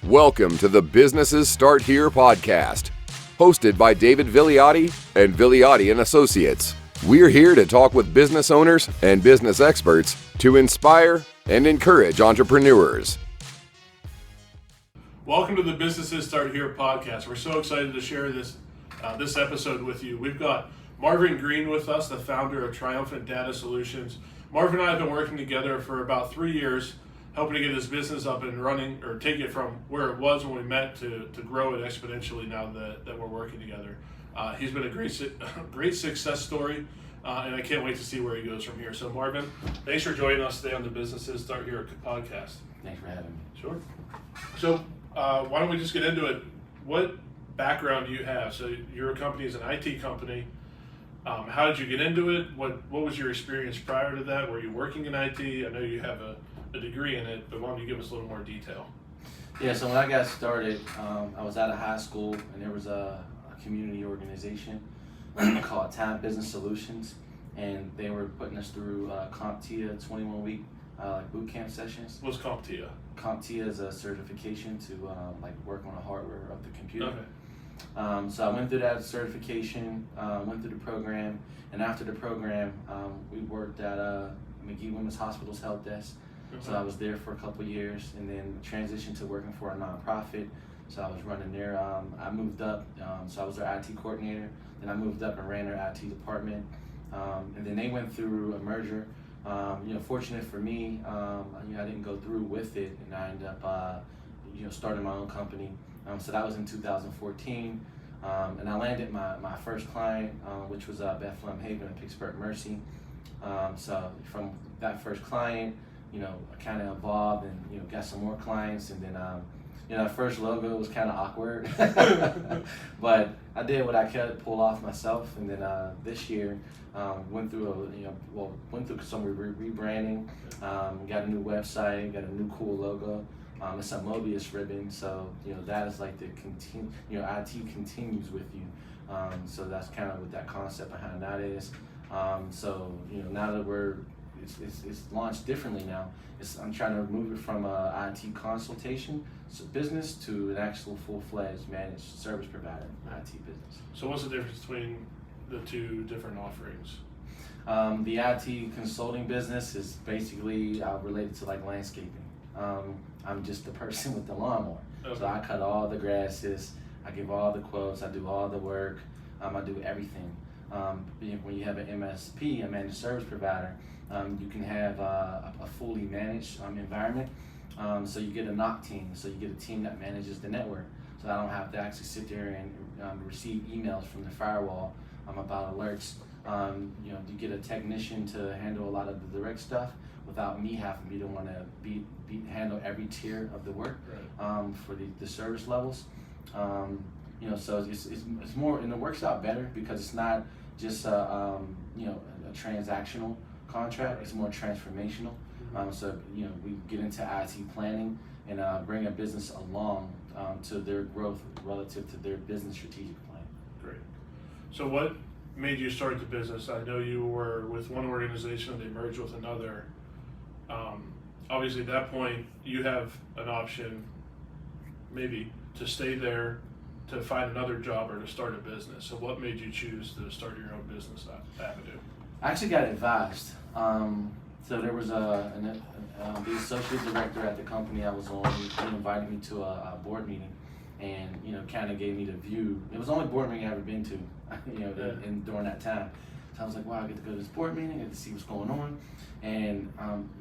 Welcome to the Businesses Start Here podcast, hosted by David Vigliotti and Vigliotti and Associates. We're here to talk with business owners and business experts to inspire and encourage entrepreneurs. Welcome to the Businesses Start Here podcast. We're so excited to share this episode with you. We've got Marvin Green with us, the founder of Triumphant Data Solutions. Marvin and I have been working together for about 3 years, helping to get his business up and running, or take it from where it was when we met to grow it exponentially now that we're working together. He's been a great success story, and I can't wait to see where he goes from here. So Marvin, thanks for joining us today on the Businesses Start Here podcast. Thanks for having me. Sure. So why don't we just get into it? What background do you have? So your company is an IT company. How did you get into it? What was your experience prior to that? Were you working in IT? I know you have a degree in it, but why don't you give us a little more detail? Yeah, so when I got started, I was out of high school, and there was a community organization called Triumphant Data Solutions, and they were putting us through CompTIA 21-week boot camp sessions. What's CompTIA? CompTIA is a certification to work on the hardware of the computer. Okay. So I went through that certification, went through the program, and after the program, we worked at McGee Women's Hospital's help desk. So I was there for a couple of years, and then transitioned to working for a nonprofit. So I was running there. I moved up, so I was their IT coordinator. Then I moved up and ran their IT department. And then they went through a merger. Fortunate for me, I didn't go through with it, and I ended up, starting my own company. So that was in 2014, and I landed my first client, which was Bethlehem Haven and Pittsburgh Mercy. So from that first client, I kind of evolved and got some more clients, and then that first logo was kind of awkward, but I did what I could pull off myself. And then this year went through some rebranding, got a new website, got a new cool logo. It's a Mobius ribbon, so that is like the IT continues with you. So that's kind of what that concept behind that is. So now that it's launched differently now. I'm trying to move it from a IT consultation business to an actual full-fledged managed service provider IT business. So what's the difference between the two different offerings? The IT consulting business is basically related to landscaping. I'm just the person with the lawnmower. Okay. So I cut all the grasses, I give all the quotes, I do all the work, I do everything. When you have an MSP, a managed service provider, you can have a fully managed environment. So you get a NOC team, so you get a team that manages the network. So I don't have to actually sit there and receive emails from the firewall about alerts. You get a technician to handle a lot of the direct stuff without me having to be the one to handle every tier of the work. Right. For the service levels. So it's more, and it works out better because it's not just a transactional contract. It's more transformational. So we get into IT planning and bring a business along to their growth relative to their business strategic plan. Great. So what made you start the business? I know you were with one organization and they merged with another. Obviously at that point you have an option maybe to stay there, to find another job, or to start a business. So what made you choose to start your own business avenue? I actually got advised. So there was the associate director at the company I was on. He invited me to a board meeting, and kind of gave me the view. It was the only board meeting I ever been to, during that time. So I was like, wow, I get to go to this board meeting, I get to see what's going on. And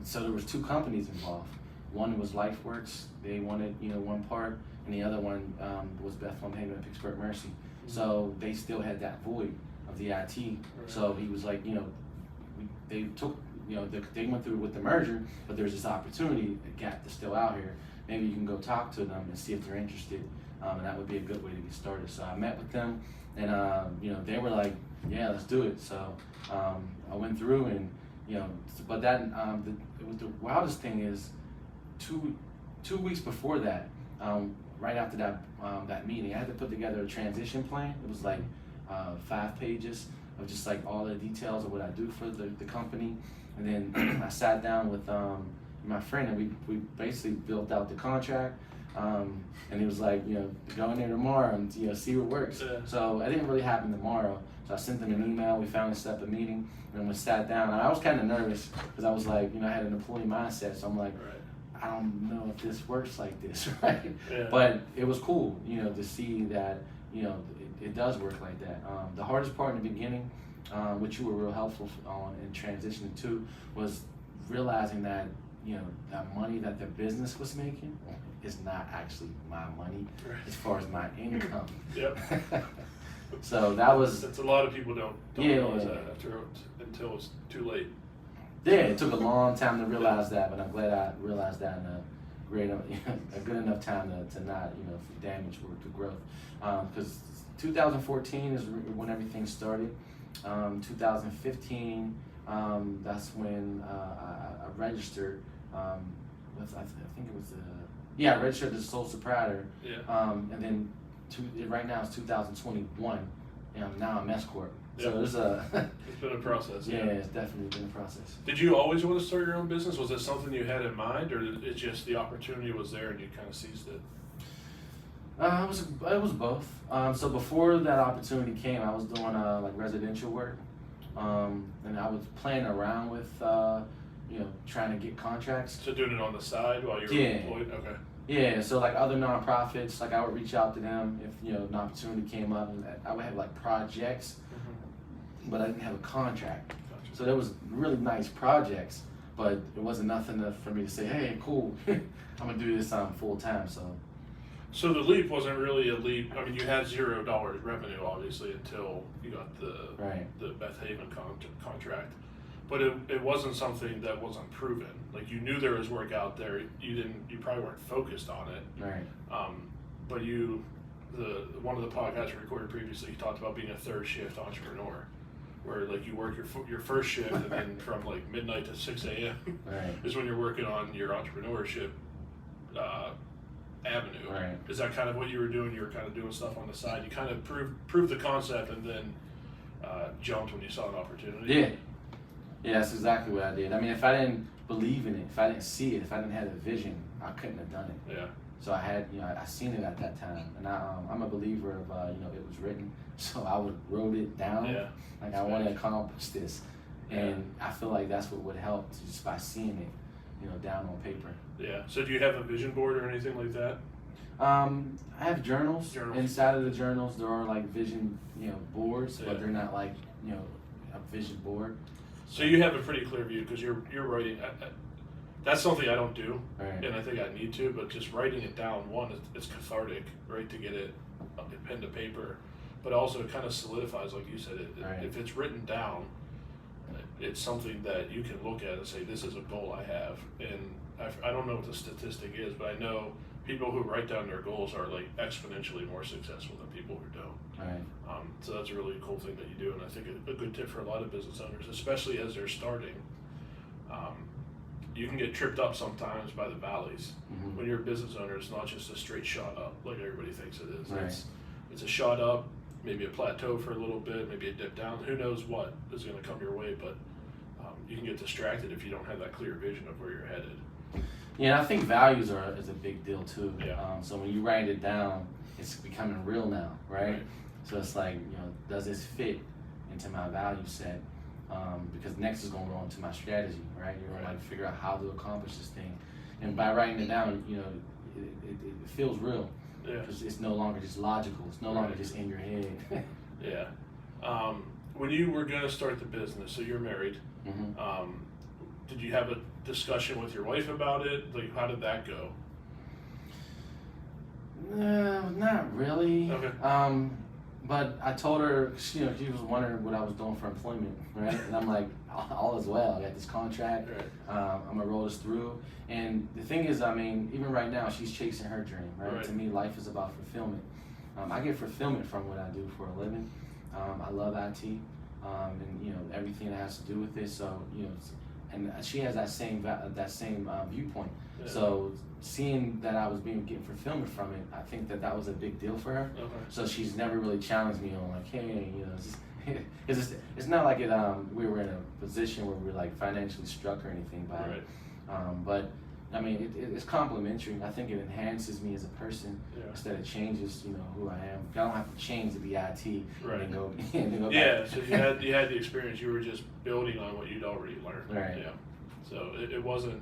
so there was two companies involved. One was LifeWorks. They wanted one part, and the other one was Bethlehem Haven and Pittsburgh Mercy. Mm-hmm. So they still had that void of the IT. Right. So he was like, they took, they went through with the merger, but there's this opportunity, a gap that's still out here. Maybe you can go talk to them and see if they're interested, and that would be a good way to get started. So I met with them, and they were like, yeah, let's do it. So I went through, and but that the wildest thing is, two weeks before that, right after that meeting, I had to put together a transition plan. It was 5 pages of just all the details of what I do for the company. And then I sat down with my friend, and we basically built out the contract. And he was like, go in there tomorrow and see what works. Yeah. So it didn't really happen tomorrow. So I sent them an email. We finally set up a meeting, and we sat down. And I was kind of nervous because I was like, I had an employee mindset. So I'm like, I don't know if this works like this, right? Yeah. But it was cool, to see that, it does work like that. The hardest part in the beginning, which you were real helpful on in transitioning to, was realizing that, that money that the business was making is not actually my money as far as my income. Yep. So that was. That's a lot of people don't realize that until it's too late. Yeah, it took a long time to realize that, but I'm glad I realized that in a good enough time to not, damage or to growth. Because 2014 is when everything started. 2015, that's when I registered with, I think it was I registered as a sole proprietor. Yeah. And then right now it's 2021, and now I'm S Corp. So Yep. there's a. It's been a process. Yeah, it's definitely been a process. Did you always want to start your own business? Was it something you had in mind, or it just the opportunity was there and you kind of seized it? It was both. So before that opportunity came, I was doing like residential work, and I was playing around with trying to get contracts. So doing it on the side while you were employed? Okay. Yeah, so like other nonprofits, like I would reach out to them if an opportunity came up, and I would have like projects, but I didn't have a contract. Gotcha. So there was really nice projects, but it wasn't nothing for me to say, hey, cool, I'm gonna do this full time. So the leap wasn't really a leap. I mean, you had $0 revenue obviously until you got the Beth Haven contract, but it wasn't something that wasn't proven. Like, you knew there was work out there. You probably weren't focused on it. Right. But one of the podcasts we recorded previously, you talked about being a third shift entrepreneur, where like you work your first shift and then from like midnight to 6 a.m. Right. is when you're working on your entrepreneurship avenue. Right. Is that kind of what you were doing? You were kind of doing stuff on the side. You kind of proved the concept and then jumped when you saw an opportunity. Yeah, that's exactly what I did. I mean, if I didn't believe in it, if I didn't see it, if I didn't have a vision, I couldn't have done it. Yeah. So I had, I seen it at that time, and I'm a believer of, it was written. So I wrote it down. Yeah. Like, I want to accomplish this, and I feel like that's what would help just by seeing it, down on paper. Yeah. So do you have a vision board or anything like that? I have journals. Inside of the journals, there are like vision, boards, but they're not like, a vision board. So you have a pretty clear view because you're writing. That's something I don't do, Right. and I think I need to. But just writing it down, it's cathartic, right, to get it pen to paper, but also it kind of solidifies, like you said. Right. If it's written down, it's something that you can look at and say, this is a goal I have. And I don't know what the statistic is, but I know people who write down their goals are like exponentially more successful than people who don't. Right. So that's a really cool thing that you do, and I think a good tip for a lot of business owners, especially as they're starting. You can get tripped up sometimes by the valleys. Mm-hmm. When you're a business owner, it's not just a straight shot up like everybody thinks it is. Right. It's a shot up, maybe a plateau for a little bit, maybe a dip down. Who knows what is going to come your way, but you can get distracted if you don't have that clear vision of where you're headed. Yeah, I think values is a big deal too. Yeah. So when you write it down, it's becoming real now, right? So it's like, does this fit into my value set? Because next is going to go into my strategy, right? You're going to like figure out how to accomplish this thing, and by writing it down, it feels real. Yeah. Because it's no longer just logical. It's no longer just in your head. Yeah. When you were going to start the business, so you're married. Mm-hmm. Did you have a discussion with your wife about it? Like, how did that go? Not really. Okay. But I told her, she was wondering what I was doing for employment, right? And I'm like, all is well. I got this contract. Right. I'm gonna roll this through. And the thing is, I mean, even right now, she's chasing her dream, right? To me, life is about fulfillment. I get fulfillment from what I do for a living. I love IT, and everything that has to do with it. So and she has that same viewpoint. Yeah. So seeing that I was getting fulfillment from it, I think that was a big deal for her. Okay. So she's never really challenged me on like, hey, it's not like we were in a position where we were like financially struck or anything by it. But I mean, it's complementary. I think it enhances me as a person instead of changes, who I am. I don't have to change to be IT and then go back. So you had the experience. You were just building on what you'd already learned. Right. Yeah. So it wasn't.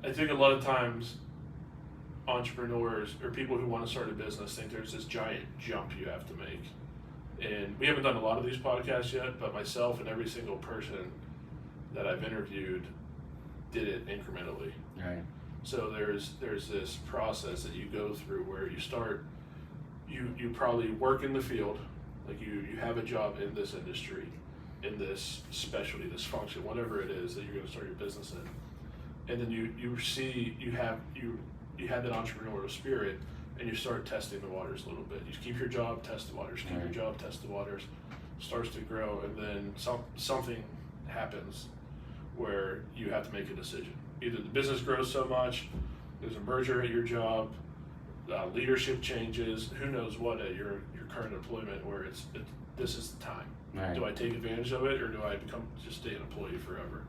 I think a lot of times entrepreneurs or people who want to start a business think there's this giant jump you have to make. And we haven't done a lot of these podcasts yet, but myself and every single person that I've interviewed did it incrementally. Right. So there's this process that you go through where you start, you probably work in the field, like you have a job in this industry, in this specialty, this function, whatever it is that you're going to start your business in, and then you have that entrepreneurial spirit, and you start testing the waters a little bit. You keep your job, test the waters, keep your job, test the waters, starts to grow, and then something happens where you have to make a decision. Either the business grows so much, there's a merger at your job, leadership changes, who knows what at your current employment, where this is the time. Right. Do I take advantage of it, or do I just stay an employee forever?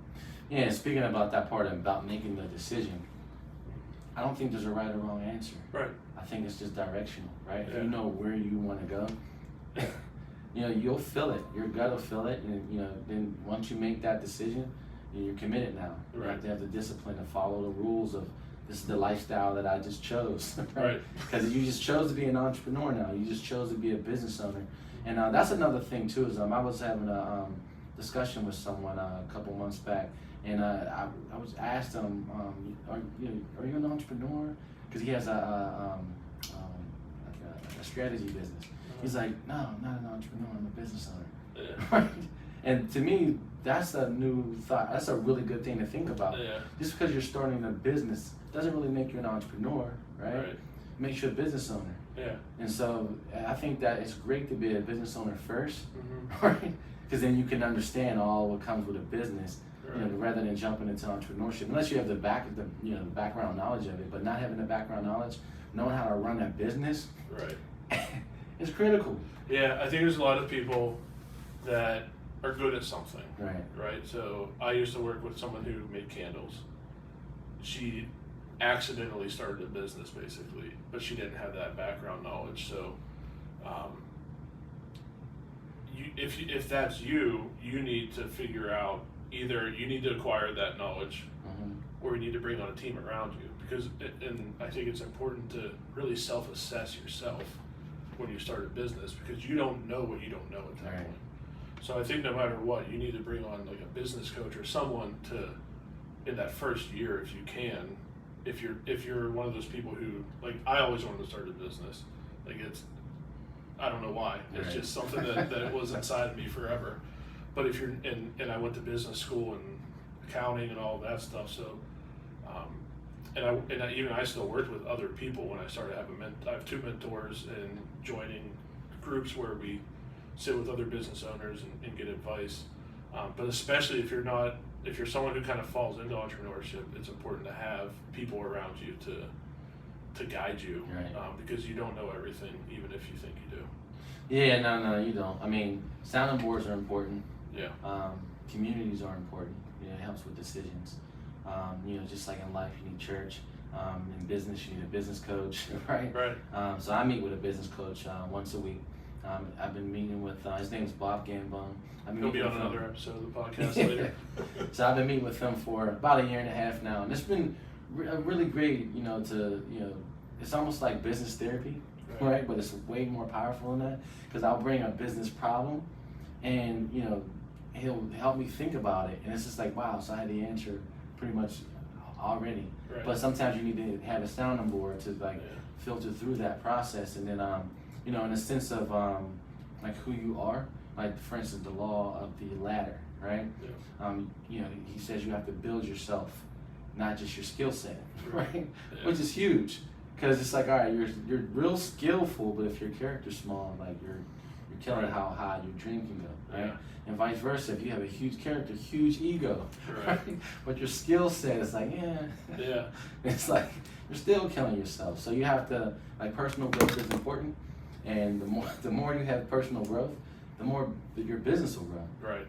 Yeah, and speaking about that part about making the decision, I don't think there's a right or wrong answer. Right. I think it's just directional, right? Yeah. If you know where you want to go, you'll feel it. Your gut will feel it, and then once you make that decision, you're committed now. You Right. have to have the discipline to follow the rules of this is the lifestyle that I just chose, right? Because you just chose to be an entrepreneur now. You just chose to be a business owner, and that's another thing too. Is I was having a discussion with someone a couple months back, and I was asked him, are you an entrepreneur? Because he has a strategy business. He's like, no, I'm not an entrepreneur. I'm a business owner. Yeah. Right? And to me, that's a new thought. That's a really good thing to think about. Yeah. Just because you're starting a business doesn't really make you an entrepreneur, right? It makes you a business owner. Yeah. And so I think that it's great to be a business owner first, Mm-hmm. right? Because then you can understand all what comes with a business, Right. rather than jumping into entrepreneurship. Unless you have the background knowledge of it, but not having the background knowledge, knowing how to run that business, Right. is critical. Yeah, I think there's a lot of people that are good at something. Right. Right. So I used to work with someone who made candles. She accidentally started a business basically, but she didn't have that background knowledge. So, if that's you need to figure out either you need to acquire that knowledge, or you need to bring on a team around you. Because, and I think it's important to really self-assess yourself when you start a business, because you don't know what you don't know at that point. So I think no matter what, you need to bring on like a business coach or someone to, in that first year, if you can, if you're one of those people who, like, I always wanted to start a business. Like, I don't know why. It's just something that it was inside of me forever. But if you're, and I went to business school and accounting and all that stuff. So, I still worked with other people when I started having I have 2 mentors and joining groups where we sit with other business owners and get advice. But especially if you're someone who kind of falls into entrepreneurship, it's important to have people around you to guide you, because you don't know everything, even if you think you do. Yeah, no, you don't. I mean, sounding boards are important. Yeah. Communities are important. It helps with decisions. Just like in life, you need church. In business, you need a business coach, right? Right. So I meet with a business coach once a week. I've been meeting with, his name is Bob Gambone. He'll be on another episode of the podcast later. So I've been meeting with him for about 1.5 years now, and it's been really great, it's almost like business therapy, right? But it's way more powerful than that, because I'll bring a business problem, and, he'll help me think about it, and it's just like, wow, so I had the answer pretty much already. Right. But sometimes you need to have a sounding board to filter through that process, and then in a sense of like who you are, like for instance the law of the ladder, right? Yeah. He says you have to build yourself, not just your skill set, right? Yeah. Which is huge, because it's like, all right, you're real skillful, but if your character's small, like you're killing how high your dream can go, right? Yeah. And vice versa, if you have a huge character, huge ego, Right. but your skill set is like, Yeah. it's like you're still killing yourself. So you have to, like, personal growth is important, and the more you have personal growth, the more your business will grow. Right.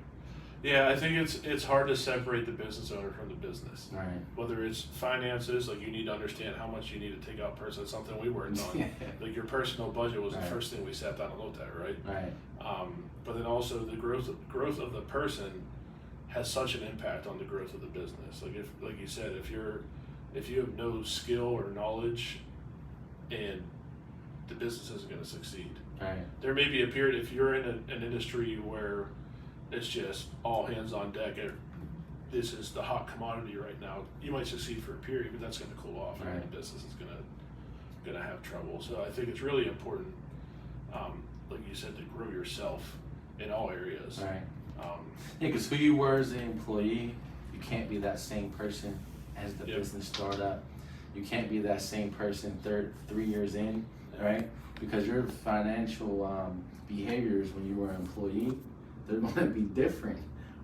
Yeah, I think it's hard to separate the business owner from the business. Right. Whether it's finances, like you need to understand how much you need to take out personally. That's something we worked on. Like your personal budget was the first thing we sat down and looked at, right? Right. But then also the growth of the person has such an impact on the growth of the business. Like like you said, if you have no skill or knowledge, and the business isn't going to succeed. Right. There may be a period if you're in an industry where it's just all hands on deck. This is the hot commodity right now. You might succeed for a period, but that's going to cool off, right. And the business is going to have trouble. So I think it's really important, like you said, to grow yourself in all areas. Right. Because who you were as an employee, you can't be that same person as the business startup. You can't be that same person 3 years in, right? Because your financial behaviors when you were an employee, they're going to be different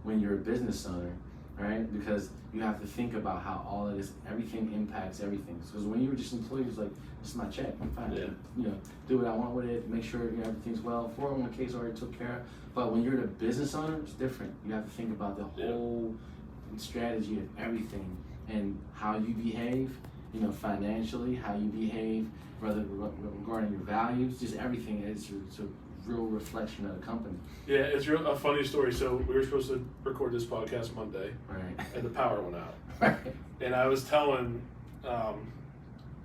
when you're a business owner, right? Because you have to think about how all of this, everything impacts everything. Because when you were just employees, it's like, this is my check, I'm fine. You know, do what I want with it, make sure everything's well. 401k's already took care of. But when you're the business owner, it's different. You have to think about the whole strategy of everything and how you behave, you know, financially, how you behave, regarding your values, just everything is a real reflection of the company. Yeah, it's a funny story. So we were supposed to record this podcast Monday, right? And the power went out. Right. And I was telling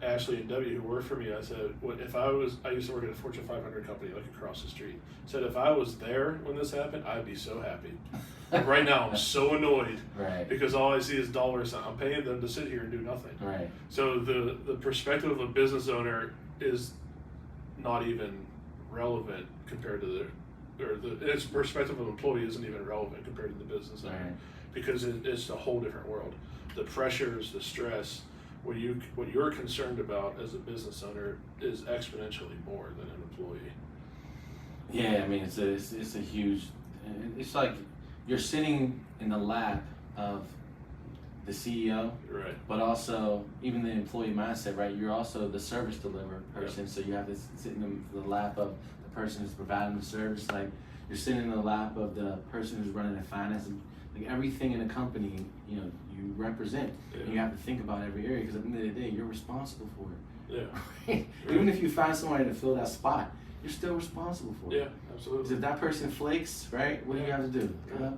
Ashley and Debbie, who work for me, I said, I used to work at a Fortune 500 company like across the street. I said, if I was there when this happened, I'd be so happy. Right now, I'm so annoyed, right? Because all I see is dollars. I'm paying them to sit here and do nothing. Right. So the perspective of a business owner is not even relevant compared to its perspective of an employee isn't even relevant compared to the business owner, right. Because it's a whole different world. The pressures, the stress, what you're concerned about as a business owner is exponentially more than an employee. Yeah, I mean it's a huge. It's like you're sitting in the lap of the CEO, right? But also even the employee mindset, right? You're also the service delivery person, so you have to sit in the lap of the person who's providing the service. Like you're sitting in the lap of the person who's running the finance. Like everything in a company, you know, you represent. Yeah. And you have to think about every area because at the end of the day, you're responsible for it. Yeah. Right? Even if you find somebody to fill that spot, you're still responsible for it. Yeah, absolutely. Because if that person flakes, right, what do you have to do? Gotta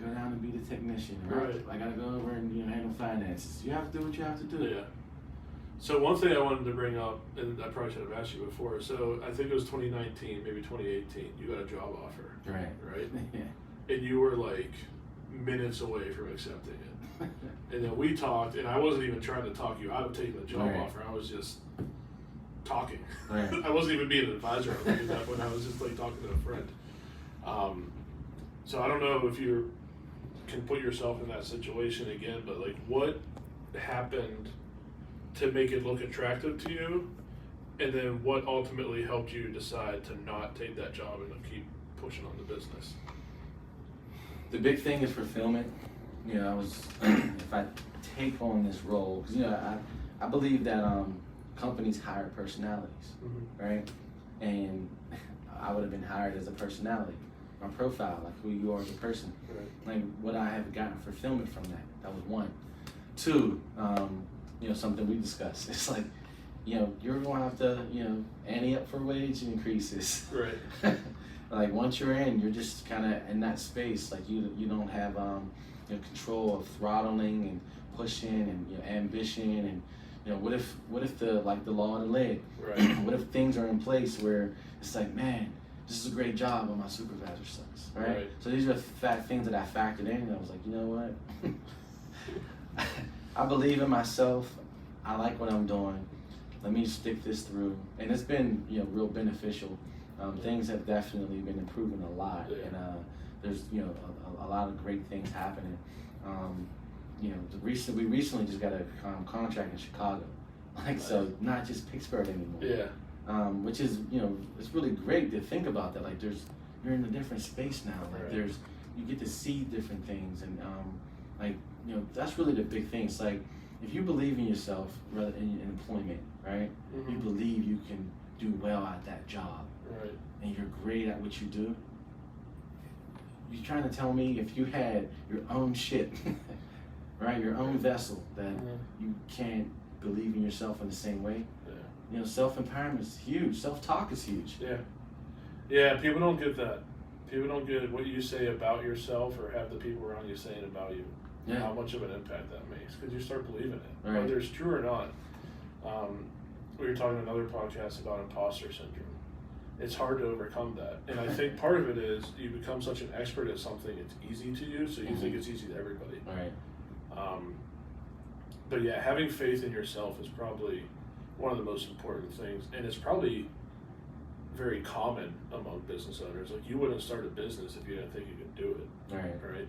go down and be the technician, right? I gotta go over and handle finances. You have to do what you have to do. Yeah. So one thing I wanted to bring up, and I probably should have asked you before. So I think it was 2019, maybe 2018. You got a job offer. Right. Right. Yeah. And you were like minutes away from accepting it. And then we talked, and I wasn't even trying to talk you out of taking the job offer. I was just talking. Right. I wasn't even being an advisor at that point. I was just like talking to a friend. So I don't know if you can put yourself in that situation again, but like what happened to make it look attractive to you? And then what ultimately helped you decide to not take that job and to keep pushing on the business? The big thing is fulfillment. You know, if I take on this role, because, you know, I believe that companies hire personalities, right? And I would have been hired as a personality. My profile, like who you are as a person. Right. Like what I have gotten fulfillment from that. That was one. Two, you know, something we discussed. It's like, you know, you're going to have to, you know, ante up for wage increases. Right. Like once you're in, you're just kind of in that space. Like you don't have you know, control of throttling and pushing and, you know, ambition and, you know, what if the law of the leg? Right. What if things are in place where it's like, man, this is a great job, but my supervisor sucks, right? So these are things that I factored in, and I was like, you know what? I believe in myself. I like what I'm doing. Let me stick this through, and it's been, you know, real beneficial. Things have definitely been improving a lot, and there's, you know, a lot of great things happening. You know, we recently just got a contract in Chicago, like so not just Pittsburgh anymore. Yeah. Which is, you know, it's really great to think about that. Like you're in a different space now. Like you get to see different things, and like, you know, that's really the big thing. It's like if you believe in yourself, rather in employment, right? You believe you can do well at that job, right? And you're great at what you do. you're trying to tell me if you had your own ship, right, your own vessel, that you can't believe in yourself in the same way? Yeah. You know, self-empowerment is huge. Self-talk is huge. Yeah. Yeah, people don't get that. People don't get what you say about yourself or have the people around you saying about you. Yeah. How much of an impact that makes, because you start believing it, Right. whether it's true or not. We were talking in another podcast about imposter syndrome. It's hard to overcome that, and I think part of it is you become such an expert at something, it's easy to you, so you think it's easy to everybody. Right. But yeah, having faith in yourself is probably one of the most important things, and it's probably very common among business owners. Like, you wouldn't start a business if you didn't think you could do it. Right. Right.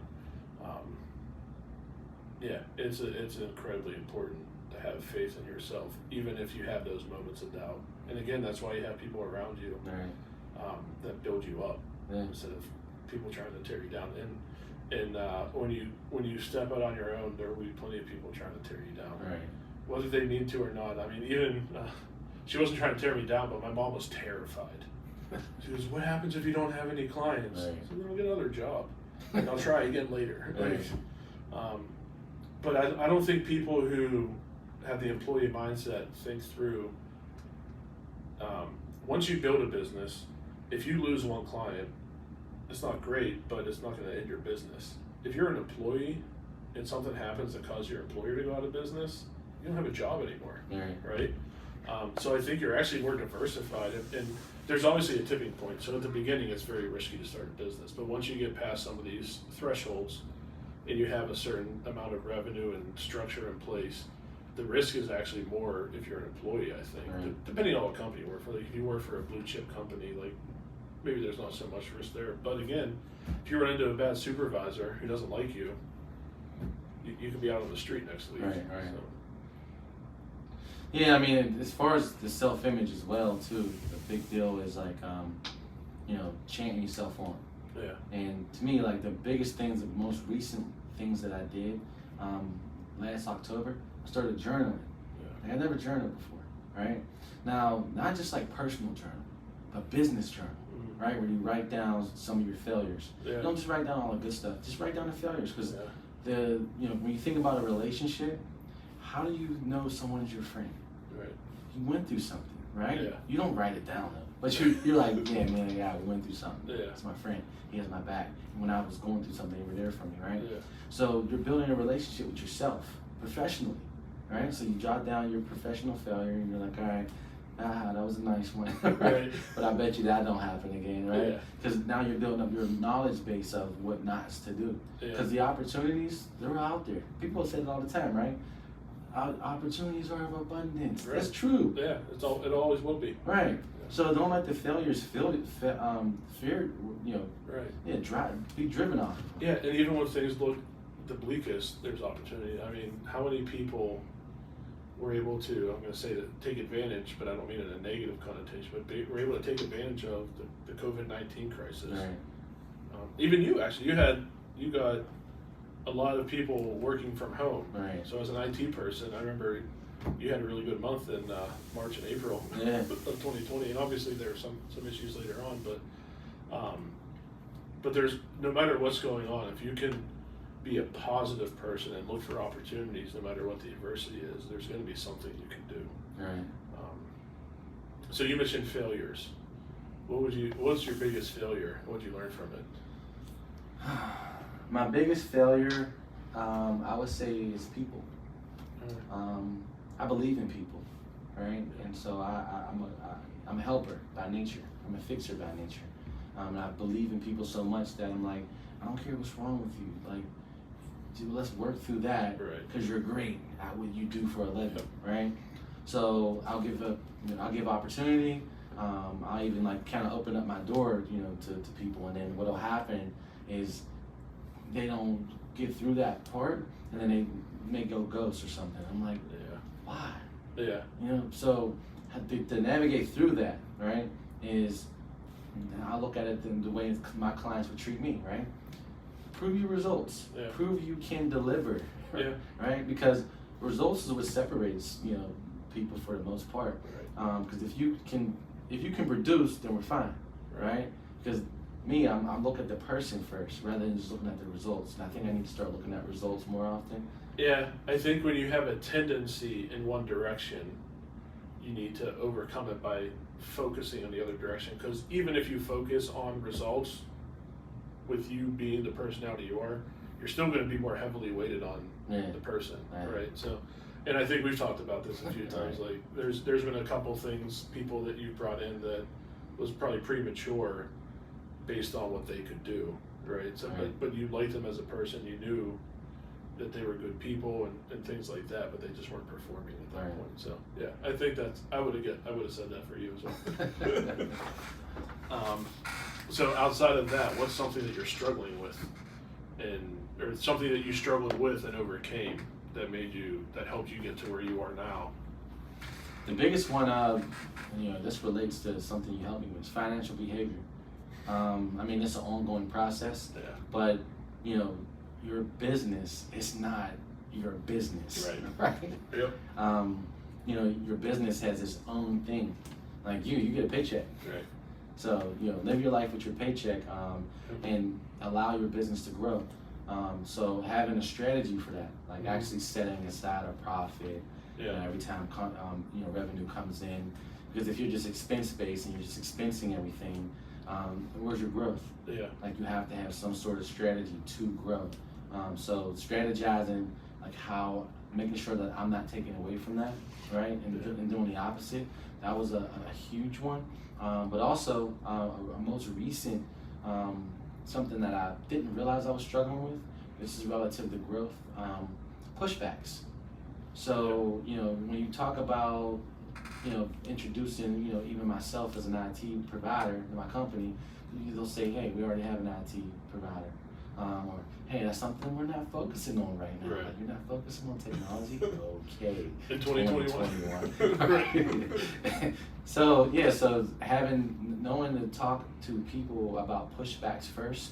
Yeah, it's incredibly important to have faith in yourself, even if you have those moments of doubt. And again, that's why you have people around you that build you up instead of people trying to tear you down. And when you step out on your own, there will be plenty of people trying to tear you down, Right. whether they mean to or not. I mean, even she wasn't trying to tear me down, but my mom was terrified. She goes, "What happens if you don't have any clients?" Right. I said, "Then I'll get another job, and I'll try again later." Right. But I don't think people who have the employee mindset think through, once you build a business, if you lose one client, it's not great, but it's not going to end your business. If you're an employee and something happens that causes your employer to go out of business, you don't have a job anymore, right? So I think you're actually more diversified, and there's obviously a tipping point. So at the beginning, it's very risky to start a business, but once you get past some of these thresholds and you have a certain amount of revenue and structure in place, the risk is actually more if you're an employee, I think, depending on what company you work for. Like, if you work for a blue chip company, like, maybe there's not so much risk there. But again, if you run into a bad supervisor who doesn't like you, you could be out on the street next week. Right. So. Yeah, I mean, as far as the self-image as well, too, the big deal is like, chanting yourself on. Yeah. And to me, like, the biggest things, the most recent things that I did last October, I started journaling. Yeah. Like, I never journaled before, right? Now, not just like personal journal, but business journal, right? Where you write down some of your failures. Yeah. Don't just write down all the good stuff. Just write down the failures, because when you think about a relationship, how do you know someone's your friend? Right. You went through something, right? Yeah. You don't write it down though, but you're like, yeah, man, we went through something. Yeah. It's my friend. He has my back. And when I was going through something, they were there for me, right? Yeah. So you're building a relationship with yourself professionally, right? So you jot down your professional failure, and you're like, all right, that was a nice one, Right. But I bet you that don't happen again, right? Yeah. Because now you're building up your knowledge base of what not to do. Because the opportunities, they're out there. People say it all the time, right? Opportunities are of abundance. Right. That's true. Yeah, it always will be. Right. Yeah. So don't let the failures fear, Right. Yeah, be driven off. Yeah, and even when things look the bleakest, there's opportunity. I mean, how many people were able to, I'm going to say, that take advantage, but I don't mean it in a negative connotation, but were able to take advantage of the COVID-19 crisis. Right. Even you, actually, you got a lot of people working from home. Right. So as an IT person, I remember you had a really good month in March and April of 2020, and obviously there were some issues later on, but there's, no matter what's going on, if you can be a positive person and look for opportunities, no matter what the adversity is, there's going to be something you can do. Right. So you mentioned failures. What's your biggest failure? What did you learn from it? My biggest failure, I would say, is people. I believe in people, right? And so I'm a helper by nature. I'm a fixer by nature. And I believe in people so much that I'm like, I don't care what's wrong with you. Like, dude, let's work through that, because you're great at what you do for a living, right? So I'll give opportunity. I'll even like kind of open up my door, to people, and then what'll happen is they don't get through that part, and then they may go ghost or something. I'm like, why? Yeah. So to navigate through that, right, is I look at it the way my clients would treat me, right? Prove your results. Yeah. Prove you can deliver. Yeah. Right? Because results is what separates, people for the most part. Right. Because if you can produce, then we're fine, right? Because me, I'm looking at the person first rather than just looking at the results. And I think I need to start looking at results more often. Yeah, I think when you have a tendency in one direction, you need to overcome it by focusing on the other direction. Because even if you focus on results, with you being the personality you are, you're still going to be more heavily weighted on the person, right? So, and I think we've talked about this a few times. Like, there's been a couple things, people that you brought in that was probably premature based on what they could do, right? So, but you liked them as a person. You knew that they were good people and things like that, but they just weren't performing at that point. So, yeah, I think I would have said that for you as well. So outside of that, what's something that you're struggling with, or something that you struggled with and overcame that helped you get to where you are now? The biggest one, this relates to something you helped me with, is financial behavior. I mean, it's an ongoing process, but your business is not your business, right? Yep. Your business has its own thing. Like you get a paycheck. Right. So, live your life with your paycheck and allow your business to grow. So having a strategy for that, like actually setting aside a profit every time revenue comes in. Because if you're just expense-based and you're just expensing everything, where's your growth? Yeah. Like, you have to have some sort of strategy to grow. So strategizing, like making sure that I'm not taking away from that, right? And doing the opposite. That was a huge one. But also, a most recent, something that I didn't realize I was struggling with, this is relative to growth, pushbacks. So, when you talk about, introducing, even myself as an IT provider in my company, they'll say, hey, we already have an IT provider. Or, hey, that's something we're not focusing on right now. Right. Like, you're not focusing on technology? Okay. In 2021. Right. So knowing to talk to people about pushbacks first,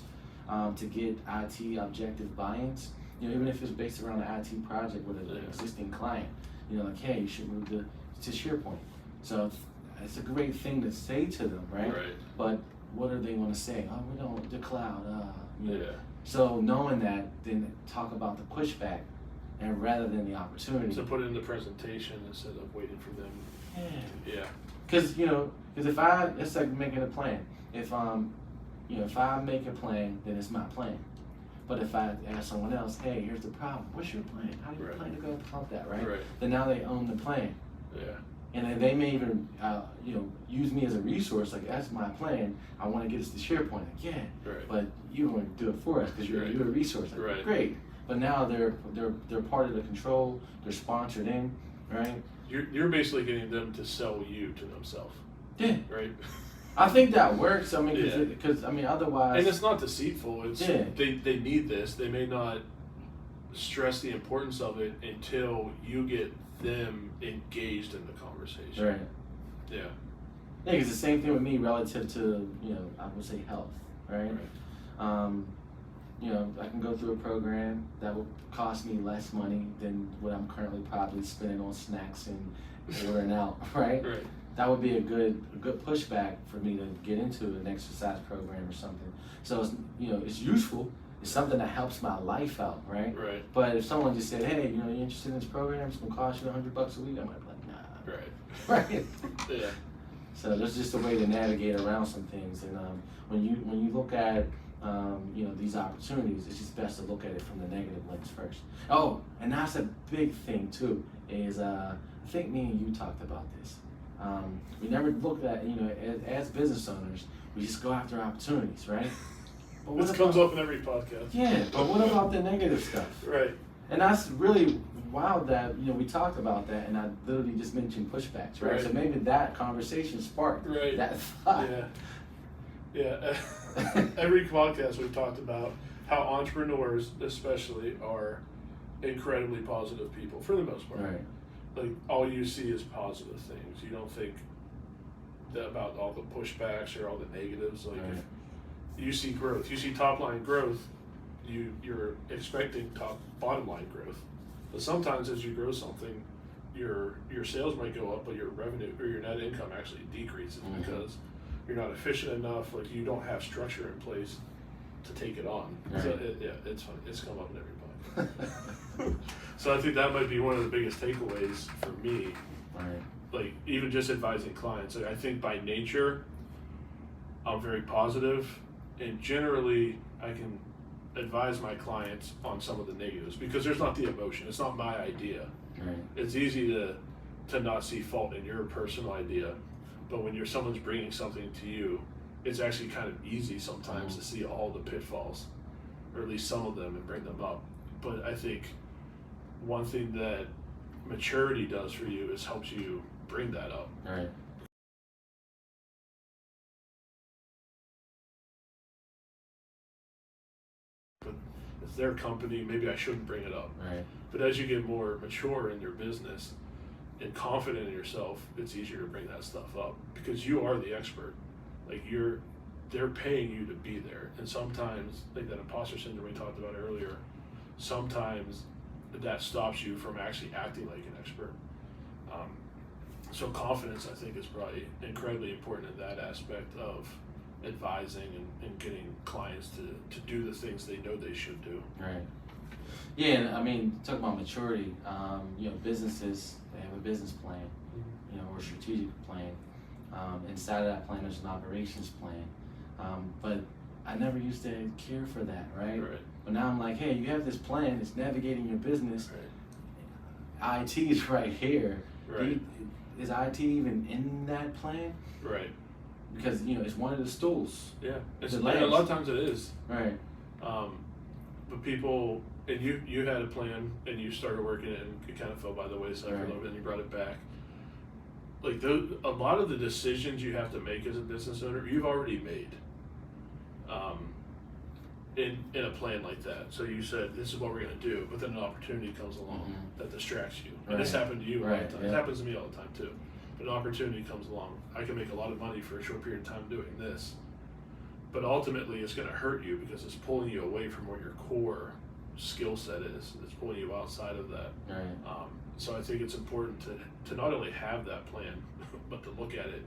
to get IT objective buy-ins, even if it's based around an IT project with an existing client, like, hey, you should move to SharePoint. So it's a great thing to say to them, right? But what are they going to say? Oh, we don't, the cloud, So knowing that, then talk about the pushback, and rather than the opportunity. So put it in the presentation instead of waiting for them. Yeah. Because it's like making a plan. If I make a plan, then it's my plan. But if I ask someone else, hey, here's the problem. What's your plan? How do you plan to go about that, right? Then now they own the plan. Yeah. And then they may even, use me as a resource. Like, that's my plan. I want to get us to SharePoint. Like, but you want to do it for us because you're a resource. Like, great. But now they're part of the control. They're sponsored in, right? You're basically getting them to sell you to themselves. Yeah. Right. I think that works. I mean, because otherwise. And it's not deceitful. It's they need this. They may not stress the importance of it until you get them engaged in the conversation. Right. Yeah. Yeah, because the same thing with me relative to I would say health, right? I can go through a program that will cost me less money than what I'm currently probably spending on snacks and ordering out, right? That would be a good pushback for me to get into an exercise program or something. So it's it's useful. It's something that helps my life out, right? But if someone just said, hey, you're interested in this program, it's gonna cost you $100 a week, I might be like, nah. Right. Yeah. So there's just a way to navigate around some things, and when you look at these opportunities, it's just best to look at it from the negative lens first. Oh, and that's a big thing too. Is I think me and you talked about this. We never looked at as business owners, we just go after opportunities, right? But this comes up in every podcast. Yeah, but what about the negative stuff? Right. And that's really wild that we talked about that, and I literally just mentioned pushbacks, right? So maybe that conversation sparked that thought. Yeah. Every podcast we've talked about how entrepreneurs, especially, are incredibly positive people for the most part. Like, all you see is positive things. You don't think about all the pushbacks or all the negatives. Like, if you see growth, you see top line growth, you're expecting bottom line growth. But sometimes as you grow something, your sales might go up, but your revenue or your net income actually decreases because you're not efficient enough, like you don't have structure in place to take it on. Right. So it's funny. It's come up in every podcast. So I think that might be one of the biggest takeaways for me. Right. Like even just advising clients. Like, I think by nature, I'm very positive, and generally I can advise my clients on some of the negatives because there's not the emotion. It's not my idea. Right. It's easy to not see fault in your personal idea, but when someone's bringing something to you, it's actually kind of easy sometimes to see all the pitfalls, or at least some of them, and bring them up. But I think one thing that maturity does for you is helps you bring that up. Right. But it's their company, maybe I shouldn't bring it up. Right. But as you get more mature in your business and confident in yourself, it's easier to bring that stuff up because you are the expert. Like they're paying you to be there. And sometimes, like that imposter syndrome we talked about earlier, sometimes that stops you from actually acting like an expert. So confidence, I think, is probably incredibly important in that aspect of advising and getting clients to do the things they know they should do. Right. Yeah, and I mean, talk about maturity. Businesses, they have a business plan, or a strategic plan. Inside of that plan, there's an operations plan. But I never used to care for that, right? But now I'm like, hey, you have this plan. It's navigating your business. Right. IT is right here. Right. Is IT even in that plan? Right. Because it's one of the stools. Yeah, a lot of times it is. Right. But people, and you had a plan and you started working it and it kind of fell by the wayside for a little bit and you brought it back. Like a lot of the decisions you have to make as a business owner, you've already made. In a plan like that. So you said, this is what we're going to do, but then an opportunity comes along that distracts you. And this happened to you all the time. Yeah. It happens to me all the time too. But an opportunity comes along. I can make a lot of money for a short period of time doing this. But ultimately it's going to hurt you because it's pulling you away from what your core skill set is. It's pulling you outside of that. Right. So I think it's important to not only have that plan, but to look at it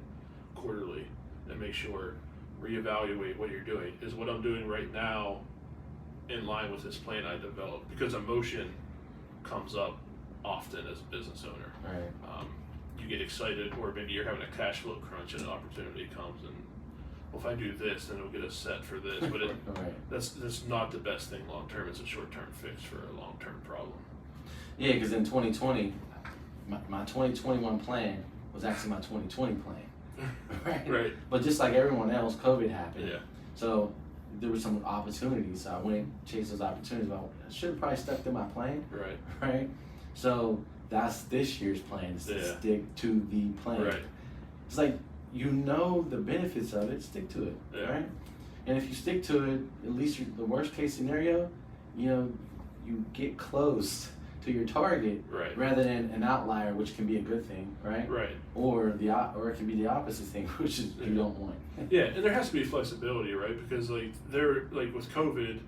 quarterly and make sure, reevaluate what you're doing. Is what I'm doing right now in line with this plan I developed? Because emotion comes up often as a business owner. Right. You get excited, or maybe you're having a cash flow crunch and an opportunity comes, and well, if I do this, then it'll get us set for this. But that's not the best thing long term. It's a short term fix for a long term problem. Yeah, because in 2020, my 2021 plan was actually my 2020 plan. Right. But just like everyone else, COVID happened. Yeah. So there were some opportunities. So I went and chased those opportunities. But I should have probably stuck to my plan. Right. So that's this year's plan, is to stick to the plan. Right. It's like, the benefits of it, stick to it. Yeah. Right. And if you stick to it, at least the worst case scenario, you get close to your target, rather than an outlier, which can be a good thing, right? Or it can be the opposite thing, which is you don't want. Yeah, and there has to be flexibility, right? Because with COVID,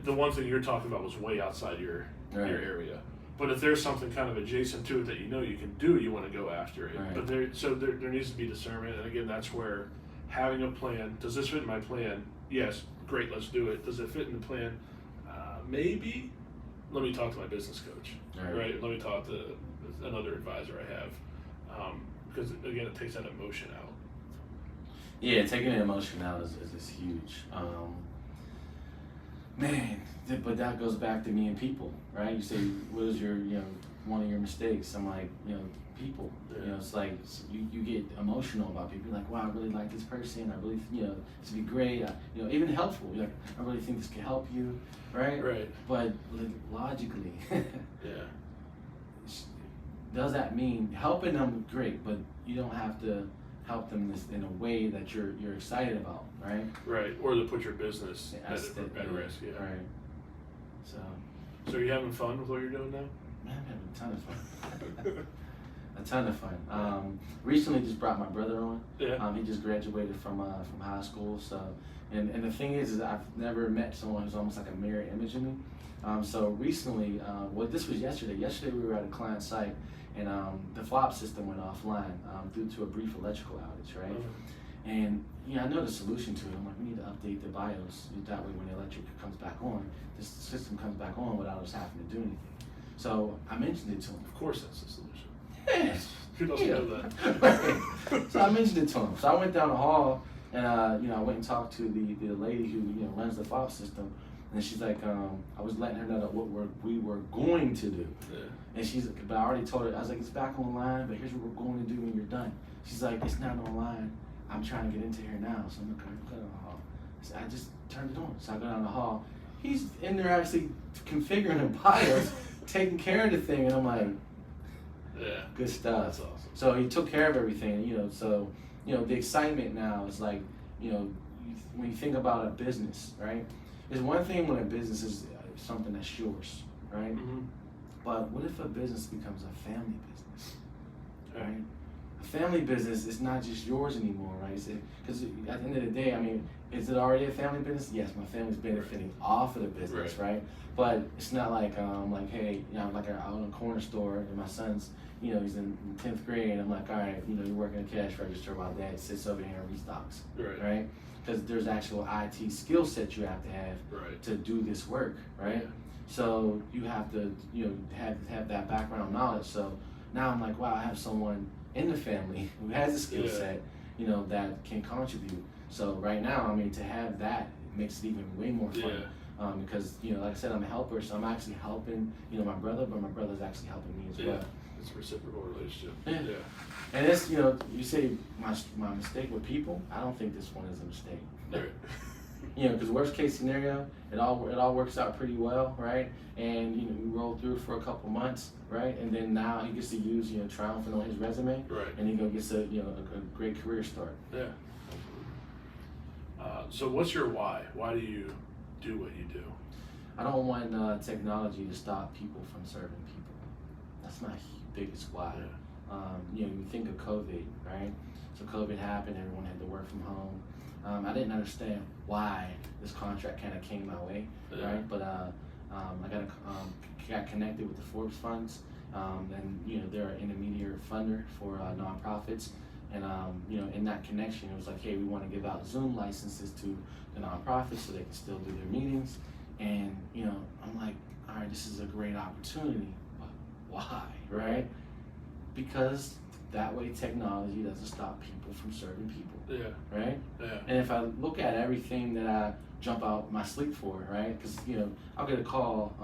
the one thing you're talking about was way outside your area. But if there's something kind of adjacent to it that you can do, you want to go after it. Right. But there needs to be discernment, and again, that's where having a plan. Does this fit in my plan? Yes, great, let's do it. Does it fit in the plan? Maybe. Let me talk to my business coach, right? Let me talk to another advisor I have, because again, it takes that emotion out. Yeah, taking the emotion out is huge. But that goes back to me and people, right? You say, what is your, one of your mistakes? I'm like, people. It's like you get emotional about people. You're like, wow, I really like this person. I really, this would be great. Even helpful. You're like, I really think this could help you, right? Right. But logically, yeah. Does that mean helping them? Great, but you don't have to help them in a way that you're excited about, right? Right. Or to put your business at risk. Yeah. Right. So are you having fun with what you're doing now? Man, I'm having a ton of fun. A ton of fun. Recently, just brought my brother on. Yeah. He just graduated from high school. So, and the thing is I've never met someone who's almost like a mirror image of me. So recently, this was yesterday. Yesterday we were at a client site, and the FOB system went offline due to a brief electrical outage, right? And I know the solution to it. I'm like, we need to update the BIOS. That way when the electric comes back on, this system comes back on without us having to do anything. So I mentioned it to him. Of course that's the solution. Yeah. Who doesn't know that? Right. So I mentioned it to him. So I went down the hall and I went and talked to the lady who runs the file system, and she's like, I was letting her know that what we were going to do. Yeah. And she's like, but I already told her, I was like, it's back online, but here's what we're going to do when you're done. She's like, it's not online. I'm trying to get into here now. So I'm like, go down the hall. So I just turned it on. So I go down the hall. He's in there actually configuring the BIOS, taking care of the thing, and I'm like, yeah, good stuff. That's awesome. So he took care of everything, so the excitement now is like, when you think about a business, right? There's one thing when a business is something that's yours, right? Mm-hmm. But what if a business becomes a family business, right? A family business is not just yours anymore, right? Because at the end of the day, I mean, is it already a family business? Yes, my family's benefiting off of the business, right? But it's not like, hey, like I own a corner store and my son's, he's in 10th grade, and I'm like, all right, you're working a cash register while dad sits over here and restocks, right? Because there's actual IT skill set you have to have to do this work, right? Yeah. So you have to, have that background knowledge. So now I'm like, wow, I have someone in the family who has a skill set, that can contribute. So right now, I mean, to have that, it makes it even way more fun. Because, like I said, I'm a helper, so I'm actually helping, my brother, but my brother's actually helping me as well. It's a reciprocal relationship. Yeah. And it's, you say my mistake with people, I don't think this one is a mistake. Right. Because worst case scenario, it all works out pretty well, right? And we rolled through for a couple months, right? And then now he gets to use Triumphant on his resume, right? And he gets a great career start. Yeah. So what's your why? Why do you do what you do? I don't want technology to stop people from serving people. That's my biggest why. Yeah. You think of COVID, right? So COVID happened, everyone had to work from home. I didn't understand why this contract kind of came my way, right? But I got connected with the Forbes funds, and they're an intermediary funder for nonprofits. And in that connection, it was like, hey, we want to give out Zoom licenses to the nonprofits so they can still do their meetings. And I'm like, all right, this is a great opportunity, but why, right? Because that way technology doesn't stop people from serving people. Yeah. Right? Yeah. And if I look at everything that I jump out my sleep for, right? Because I'll get a call,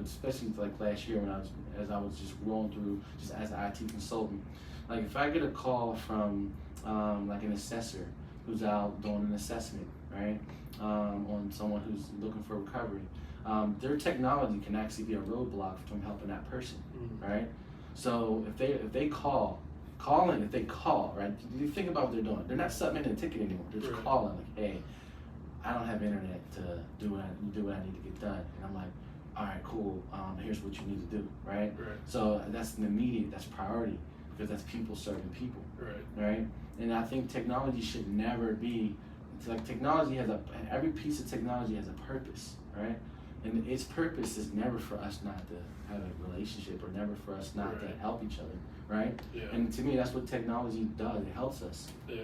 especially like last year when I was just rolling through just as an IT consultant. Like if I get a call from like an assessor who's out doing an assessment, right? On someone who's looking for recovery, their technology can actually be a roadblock from helping that person, right? So if they call, right? You think about what they're doing. They're not submitting a ticket anymore. They're just calling like, hey, I don't have internet to do what I need to get done. And I'm like, all right, cool. Here's what you need to do, right? So that's an immediate, that's priority, because that's people serving people, right? And I think technology should never be, it's like every piece of technology has a purpose, right? And its purpose is never for us not to have a relationship, or never for us not to help each other, right? Yeah. And to me, that's what technology does. It helps us. Yeah.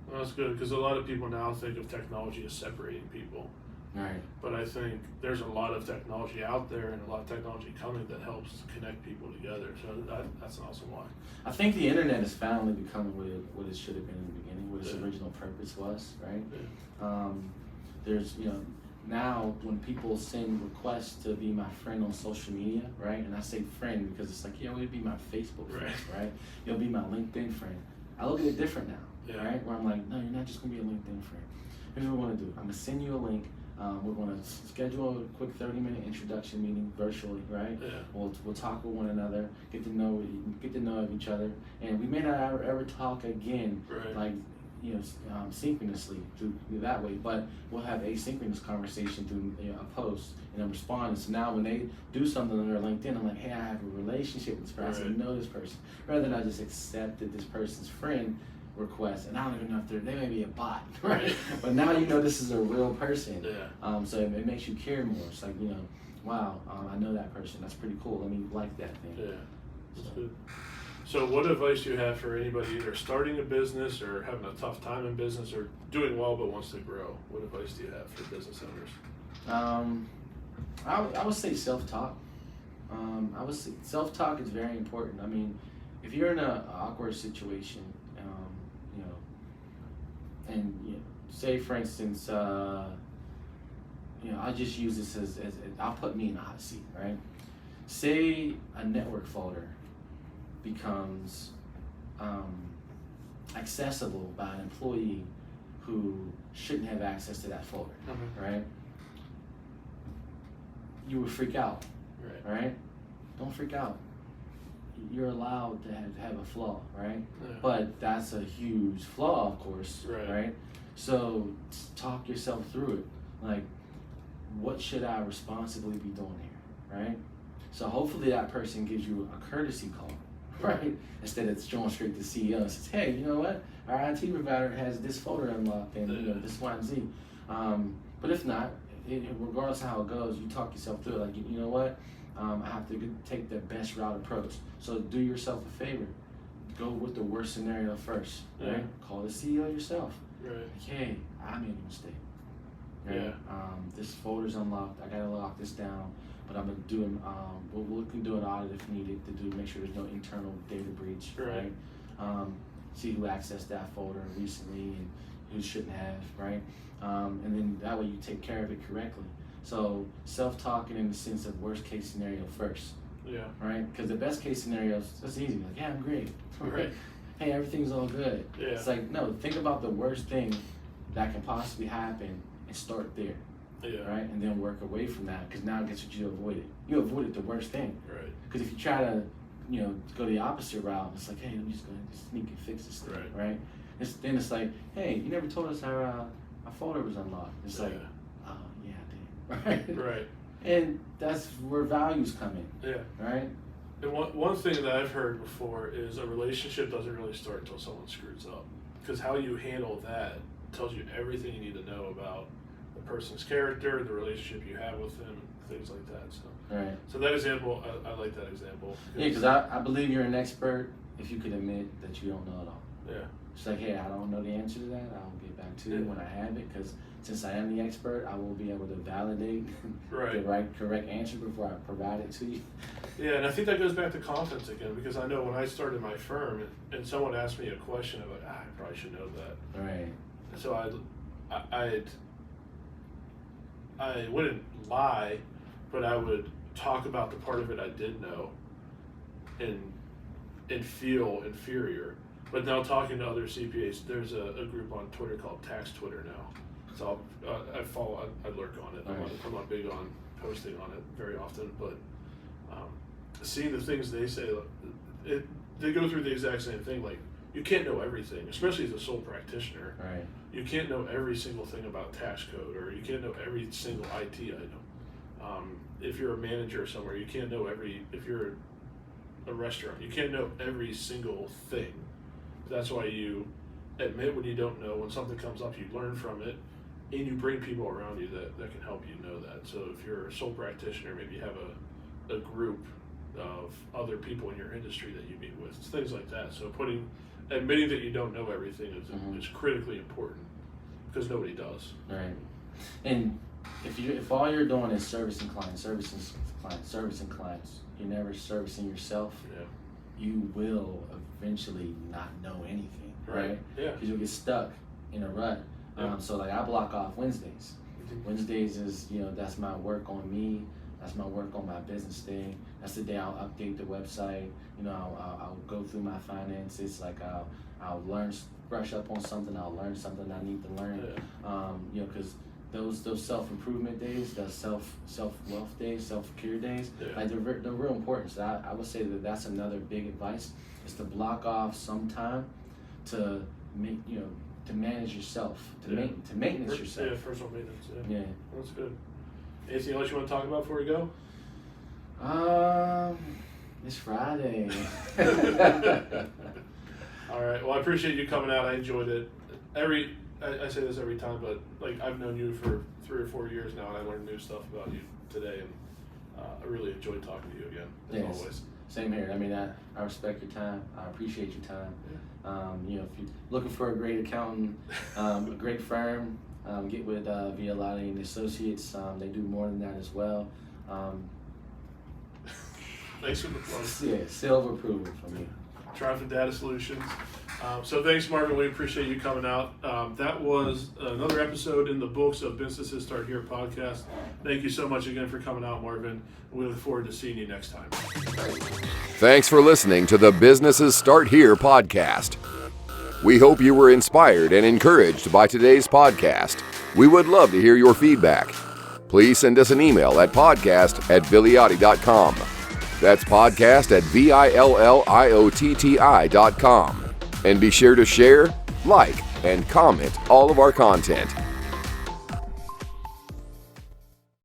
Well, that's good, because a lot of people now think of technology as separating people. Right. But I think there's a lot of technology out there and a lot of technology coming that helps connect people together. So that's an awesome why. I think the internet is finally becoming what it should have been in the beginning, what its original purpose was, right? Yeah. There's, now when people send requests to be my friend on social media, right? And I say friend because it's like, it'll be my Facebook friend, right? You'll be my LinkedIn friend. I look at it different now, right? Where I'm like, no, you're not just gonna be a LinkedIn friend. Here's what we're gonna do. I'm gonna send you a link. We're going to schedule a quick 30-minute introduction meeting virtually, right? Yeah. We'll talk with one another, get to know of each other, and we may not ever talk again, like synchronously through that way, but we'll have asynchronous conversation through a post and then respond. And so now when they do something on their LinkedIn, I'm like, hey, I have a relationship with this person, I know this person, rather than I just accepted this person's friend request, and I don't even know if they may be a bot, right? But now this is a real person. Yeah. So it makes you care more. It's like, wow, I know that person. That's pretty cool. Let me like that thing. Yeah. That's good. So what advice do you have for anybody either starting a business or having a tough time in business or doing well but wants to grow? What advice do you have for business owners? I would say self-talk. I would say self-talk is very important. I mean, if you're in an awkward situation, you know, and you know, say for instance, you know, I'll just use this as I'll put me in the hot seat, right? Say a network folder becomes accessible by an employee who shouldn't have access to that folder, right? You would freak out, right? Don't freak out. You're allowed to have a flaw, right? Yeah. But that's a huge flaw, of course, right? So talk yourself through it. Like, what should I responsibly be doing here, right? So hopefully that person gives you a courtesy call, right? Instead of going straight to the CEO and says, hey, you know what? Our IT provider has this folder unlocked and you know, this Y and Z. But if not, regardless of how it goes, you talk yourself through it. Like, you know what? I have to take the best route approach. So do yourself a favor. Go with the worst scenario first, right? Call the CEO yourself. Right. Like, hey, I made a mistake. Right? Yeah. This folder's unlocked. I gotta lock this down. But I'm gonna do we can do an audit if needed to make sure there's no internal data breach, right? See who accessed that folder recently and who shouldn't have, right? And then that way you take care of it correctly. So self-talking in the sense of worst case scenario first. Yeah. Right? Because the best case scenario is that's easy. Like, yeah, I'm great. Right. Hey, everything's all good. Yeah. It's like, no, think about the worst thing that can possibly happen and start there. Yeah. Right? And then work away from that because now guess what you avoided? You avoided the worst thing. Right. Because if you try to, you know, go the opposite route, it's like, hey, let me just go ahead and sneak and fix this thing. Right? Then it's like, hey, you never told us our folder was unlocked. It's like, oh, yeah, I did. Right? Right. And that's where values come in. Yeah. Right? And one thing that I've heard before is a relationship doesn't really start until someone screws up. Because how you handle that tells you everything you need to know about the person's character, the relationship you have with them, things like that. So, right. So that example, I like that example. Yeah, because I believe you're an expert if you could admit that you don't know it all. Yeah. It's like, hey, I don't know the answer to that. I'll get back to you when I have it, because since I am the expert, I will be able to validate the correct answer before I provide it to you. Yeah, and I think that goes back to confidence again, because I know when I started my firm and someone asked me a question, I'm like, I probably should know that. Right. So I wouldn't lie, but I would talk about the part of it I did know and feel inferior. But now talking to other CPAs, there's a group on Twitter called Tax Twitter now. So I lurk on it. I'm not big on posting on it very often, but seeing the things they say, they go through the exact same thing. Like, you can't know everything, especially as a sole practitioner. Right. You can't know every single thing about tax code, or you can't know every single IT item. If you're a manager somewhere, you can't know if you're a restaurant, you can't know every single thing. That's why you admit when you don't know. When something comes up, you learn from it, and you bring people around you that can help you know that. So if you're a sole practitioner, maybe you have a group of other people in your industry that you meet with. It's things like that. So admitting that you don't know everything is critically important, because nobody does. Right. And if all you're doing is servicing clients, you're never servicing yourself. Yeah. You will eventually not know anything, right? Yeah. Because you'll get stuck in a rut. Yeah. So like, I block off Wednesdays. Wednesdays is, that's my work on me. That's my work on my business thing. That's the day I'll update the website. I'll go through my finances. Like, I'll brush up on something. I'll learn something I need to learn. Yeah. Because those self-improvement days, those self-wealth days, self-care days, like they're real important. So I would say that's another big advice, is to block off some time to make, to manage yourself, to maintenance yourself. Yeah, personal maintenance. Yeah. That's good. Anything else you want to talk about before we go? It's Friday. All right. Well, I appreciate you coming out. I enjoyed it. I say this every time, but like, I've known you for 3 or 4 years now, and I learned new stuff about you today, and I really enjoyed talking to you again, as always. Same here. I mean, I respect your time. I appreciate your time. If you're looking for a great accountant, a great firm, get with Vialotti and Associates. They do more than that as well. Thanks for the plug. Yeah, seal of approval from you. Triumphant Data Solutions. So thanks, Marvin. We appreciate you coming out. That was another episode in the books of Businesses Start Here podcast. Thank you so much again for coming out, Marvin. We look forward to seeing you next time. Thanks for listening to the Businesses Start Here podcast. We hope you were inspired and encouraged by today's podcast. We would love to hear your feedback. Please send us an email at podcast@villiotti.com. That's podcast@villiotti.com. And be sure to share, like, and comment all of our content.